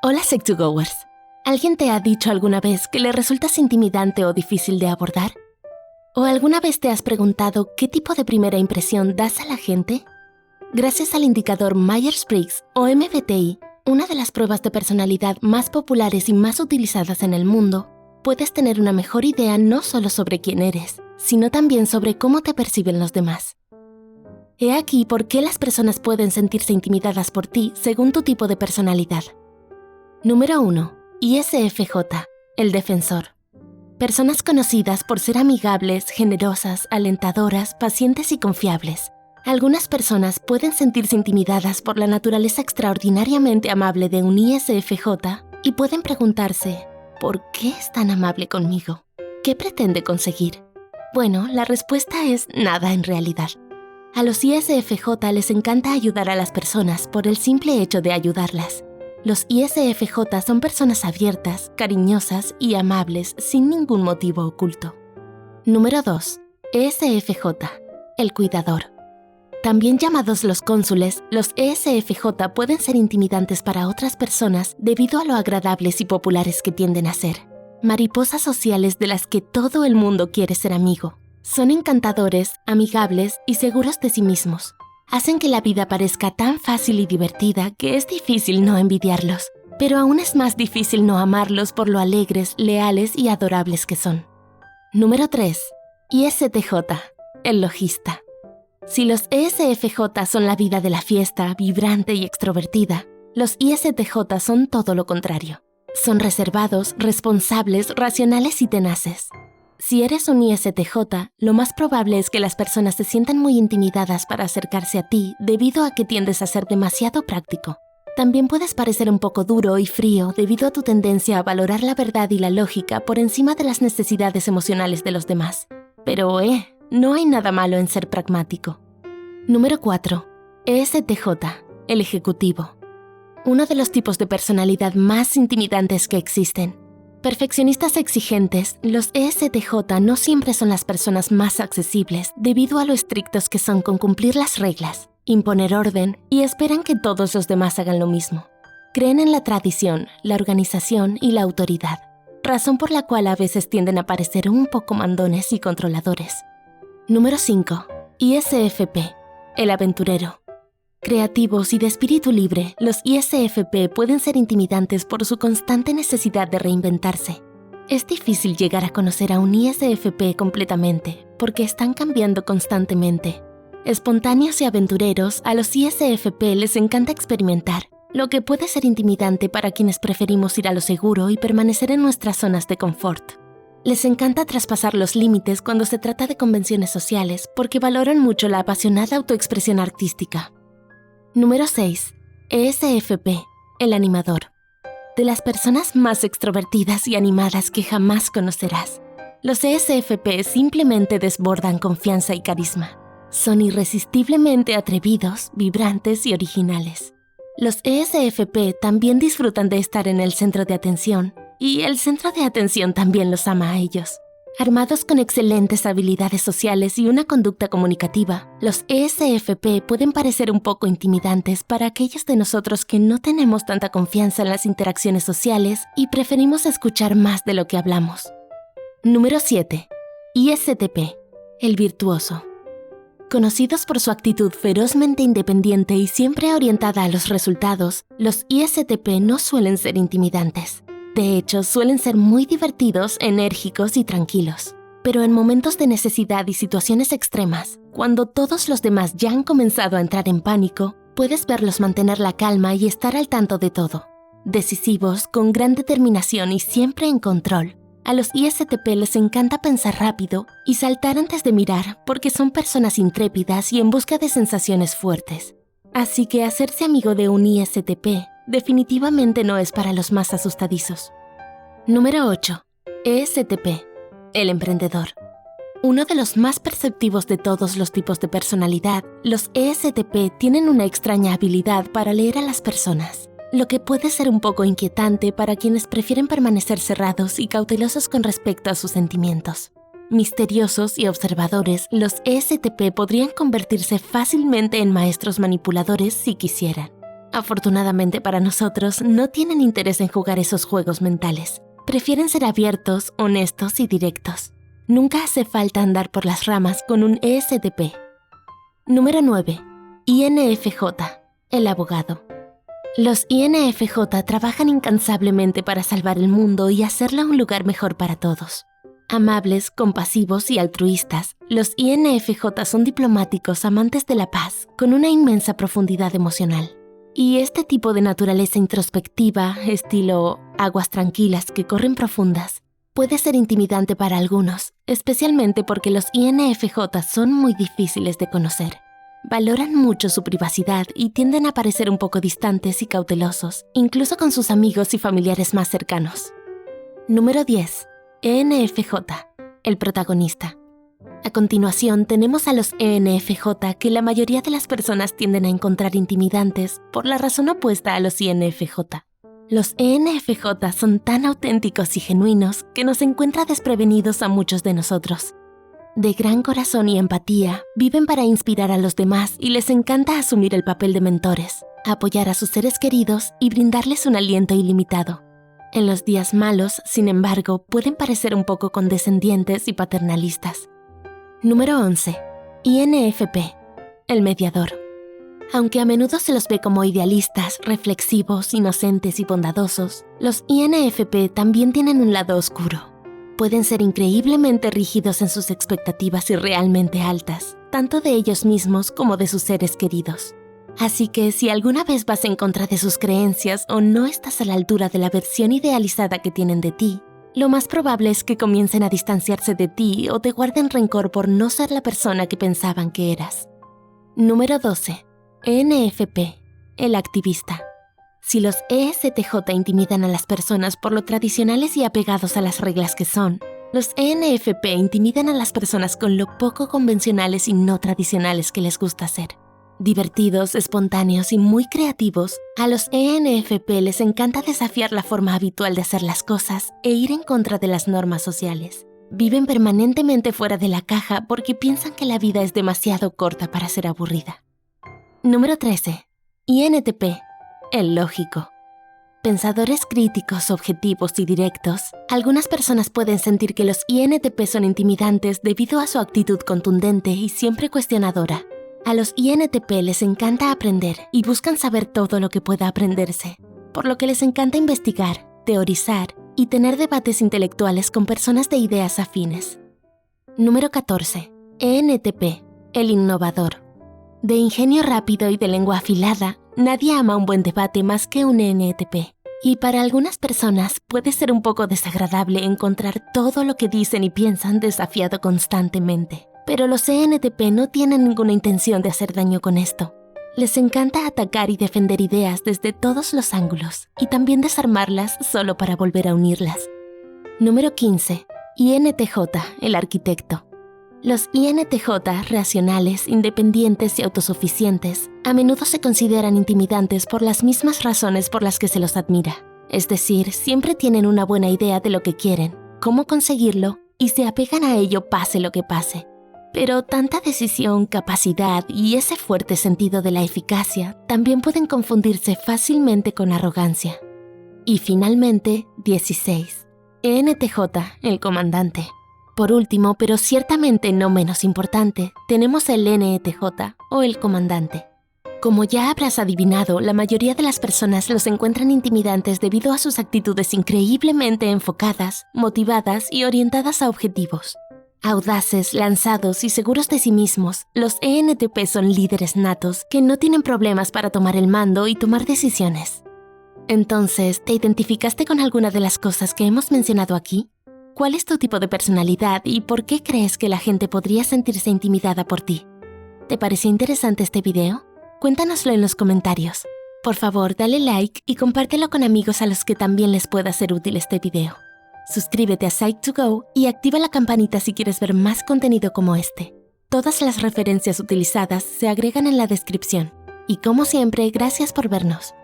Hola Sect2Goers. ¿Alguien te ha dicho alguna vez que le resultas intimidante o difícil de abordar? ¿O alguna vez te has preguntado qué tipo de primera impresión das a la gente? Gracias al indicador Myers-Briggs o MBTI, una de las pruebas de personalidad más populares y más utilizadas en el mundo, puedes tener una mejor idea no solo sobre quién eres, sino también sobre cómo te perciben los demás. He aquí por qué las personas pueden sentirse intimidadas por ti según tu tipo de personalidad. Número 1. ISFJ, el defensor. Personas conocidas por ser amigables, generosas, alentadoras, pacientes y confiables. Algunas personas pueden sentirse intimidadas por la naturaleza extraordinariamente amable de un ISFJ y pueden preguntarse, ¿por qué es tan amable conmigo? ¿Qué pretende conseguir? Bueno, la respuesta es nada en realidad. A los ISFJ les encanta ayudar a las personas por el simple hecho de ayudarlas. Los ISFJ son personas abiertas, cariñosas y amables sin ningún motivo oculto. Número 2. ESFJ, el cuidador. También llamados los cónsules, los ESFJ pueden ser intimidantes para otras personas debido a lo agradables y populares que tienden a ser. Mariposas sociales de las que todo el mundo quiere ser amigo. Son encantadores, amigables y seguros de sí mismos. Hacen que la vida parezca tan fácil y divertida que es difícil no envidiarlos, pero aún es más difícil no amarlos por lo alegres, leales y adorables que son. Número 3. ISTJ, el logista. Si los ESFJ son la vida de la fiesta, vibrante y extrovertida, los ISTJ son todo lo contrario. Son reservados, responsables, racionales y tenaces. Si eres un ISTJ, lo más probable es que las personas se sientan muy intimidadas para acercarse a ti debido a que tiendes a ser demasiado práctico. También puedes parecer un poco duro y frío debido a tu tendencia a valorar la verdad y la lógica por encima de las necesidades emocionales de los demás. Pero, no hay nada malo en ser pragmático. Número 4. ESTJ, el ejecutivo. Uno de los tipos de personalidad más intimidantes que existen. Perfeccionistas exigentes, los ESTJ no siempre son las personas más accesibles debido a lo estrictos que son con cumplir las reglas, imponer orden y esperan que todos los demás hagan lo mismo. Creen en la tradición, la organización y la autoridad, razón por la cual a veces tienden a parecer un poco mandones y controladores. Número 5. ISFP, el aventurero. Creativos y de espíritu libre, los ISFP pueden ser intimidantes por su constante necesidad de reinventarse. Es difícil llegar a conocer a un ISFP completamente, porque están cambiando constantemente. Espontáneos y aventureros, a los ISFP les encanta experimentar, lo que puede ser intimidante para quienes preferimos ir a lo seguro y permanecer en nuestras zonas de confort. Les encanta traspasar los límites cuando se trata de convenciones sociales, porque valoran mucho la apasionada autoexpresión artística. Número 6. ESFP, el animador. De las personas más extrovertidas y animadas que jamás conocerás. Los ESFP simplemente desbordan confianza y carisma. Son irresistiblemente atrevidos, vibrantes y originales. Los ESFP también disfrutan de estar en el centro de atención, y el centro de atención también los ama a ellos. Armados con excelentes habilidades sociales y una conducta comunicativa, los ESFP pueden parecer un poco intimidantes para aquellos de nosotros que no tenemos tanta confianza en las interacciones sociales y preferimos escuchar más de lo que hablamos. Número 7. ISTP, el virtuoso. Conocidos por su actitud ferozmente independiente y siempre orientada a los resultados, los ISTP no suelen ser intimidantes. De hecho, suelen ser muy divertidos, enérgicos y tranquilos. Pero en momentos de necesidad y situaciones extremas, cuando todos los demás ya han comenzado a entrar en pánico, puedes verlos mantener la calma y estar al tanto de todo. Decisivos, con gran determinación y siempre en control. A los ISTP les encanta pensar rápido y saltar antes de mirar porque son personas intrépidas y en busca de sensaciones fuertes. Así que hacerse amigo de un ISTP definitivamente no es para los más asustadizos. Número 8. ESTP, el emprendedor. Uno de los más perceptivos de todos los tipos de personalidad, los ESTP tienen una extraña habilidad para leer a las personas, lo que puede ser un poco inquietante para quienes prefieren permanecer cerrados y cautelosos con respecto a sus sentimientos. Misteriosos y observadores, los ESTP podrían convertirse fácilmente en maestros manipuladores si quisieran. Afortunadamente para nosotros, no tienen interés en jugar esos juegos mentales. Prefieren ser abiertos, honestos y directos. Nunca hace falta andar por las ramas con un ESTP. Número 9. INFJ, el abogado. Los INFJ trabajan incansablemente para salvar el mundo y hacerlo un lugar mejor para todos. Amables, compasivos y altruistas, los INFJ son diplomáticos, amantes de la paz, con una inmensa profundidad emocional. Y este tipo de naturaleza introspectiva, estilo aguas tranquilas que corren profundas, puede ser intimidante para algunos, especialmente porque los INFJ son muy difíciles de conocer. Valoran mucho su privacidad y tienden a parecer un poco distantes y cautelosos, incluso con sus amigos y familiares más cercanos. Número 10. ENFJ, el protagonista. A continuación tenemos a los ENFJ que la mayoría de las personas tienden a encontrar intimidantes por la razón opuesta a los INFJ. Los ENFJ son tan auténticos y genuinos que nos encuentra desprevenidos a muchos de nosotros. De gran corazón y empatía, viven para inspirar a los demás y les encanta asumir el papel de mentores, apoyar a sus seres queridos y brindarles un aliento ilimitado. En los días malos, sin embargo, pueden parecer un poco condescendientes y paternalistas. Número 11. INFP, el mediador. Aunque a menudo se los ve como idealistas, reflexivos, inocentes y bondadosos, los INFP también tienen un lado oscuro. Pueden ser increíblemente rígidos en sus expectativas y realmente altas, tanto de ellos mismos como de sus seres queridos. Así que si alguna vez vas en contra de sus creencias o no estás a la altura de la versión idealizada que tienen de ti, lo más probable es que comiencen a distanciarse de ti o te guarden rencor por no ser la persona que pensaban que eras. Número 12. ENFP, el activista. Si los ESTJ intimidan a las personas por lo tradicionales y apegados a las reglas que son, los ENFP intimidan a las personas con lo poco convencionales y no tradicionales que les gusta ser. Divertidos, espontáneos y muy creativos, a los ENFP les encanta desafiar la forma habitual de hacer las cosas e ir en contra de las normas sociales. Viven permanentemente fuera de la caja porque piensan que la vida es demasiado corta para ser aburrida. Número 13. INTP, el lógico. Pensadores críticos, objetivos y directos, algunas personas pueden sentir que los INTP son intimidantes debido a su actitud contundente y siempre cuestionadora. A los INTP les encanta aprender y buscan saber todo lo que pueda aprenderse, por lo que les encanta investigar, teorizar y tener debates intelectuales con personas de ideas afines. Número 14. ENTP, el innovador. De ingenio rápido y de lengua afilada, nadie ama un buen debate más que un ENTP. Y para algunas personas puede ser un poco desagradable encontrar todo lo que dicen y piensan desafiado constantemente. Pero los ENTP no tienen ninguna intención de hacer daño con esto. Les encanta atacar y defender ideas desde todos los ángulos y también desarmarlas solo para volver a unirlas. Número 15. INTJ, el arquitecto. Los INTJ, racionales, independientes y autosuficientes, a menudo se consideran intimidantes por las mismas razones por las que se los admira. Es decir, siempre tienen una buena idea de lo que quieren, cómo conseguirlo y se apegan a ello pase lo que pase. Pero tanta decisión, capacidad y ese fuerte sentido de la eficacia también pueden confundirse fácilmente con arrogancia. Y finalmente, 16. ENTJ, el comandante. Por último, pero ciertamente no menos importante, tenemos el NTJ o el comandante. Como ya habrás adivinado, la mayoría de las personas los encuentran intimidantes debido a sus actitudes increíblemente enfocadas, motivadas y orientadas a objetivos. Audaces, lanzados y seguros de sí mismos, los ENTP son líderes natos que no tienen problemas para tomar el mando y tomar decisiones. Entonces, ¿te identificaste con alguna de las cosas que hemos mencionado aquí? ¿Cuál es tu tipo de personalidad y por qué crees que la gente podría sentirse intimidada por ti? ¿Te pareció interesante este video? Cuéntanoslo en los comentarios. Por favor, dale like y compártelo con amigos a los que también les pueda ser útil este video. Suscríbete a Psych2Go y activa la campanita si quieres ver más contenido como este. Todas las referencias utilizadas se agregan en la descripción. Y como siempre, gracias por vernos.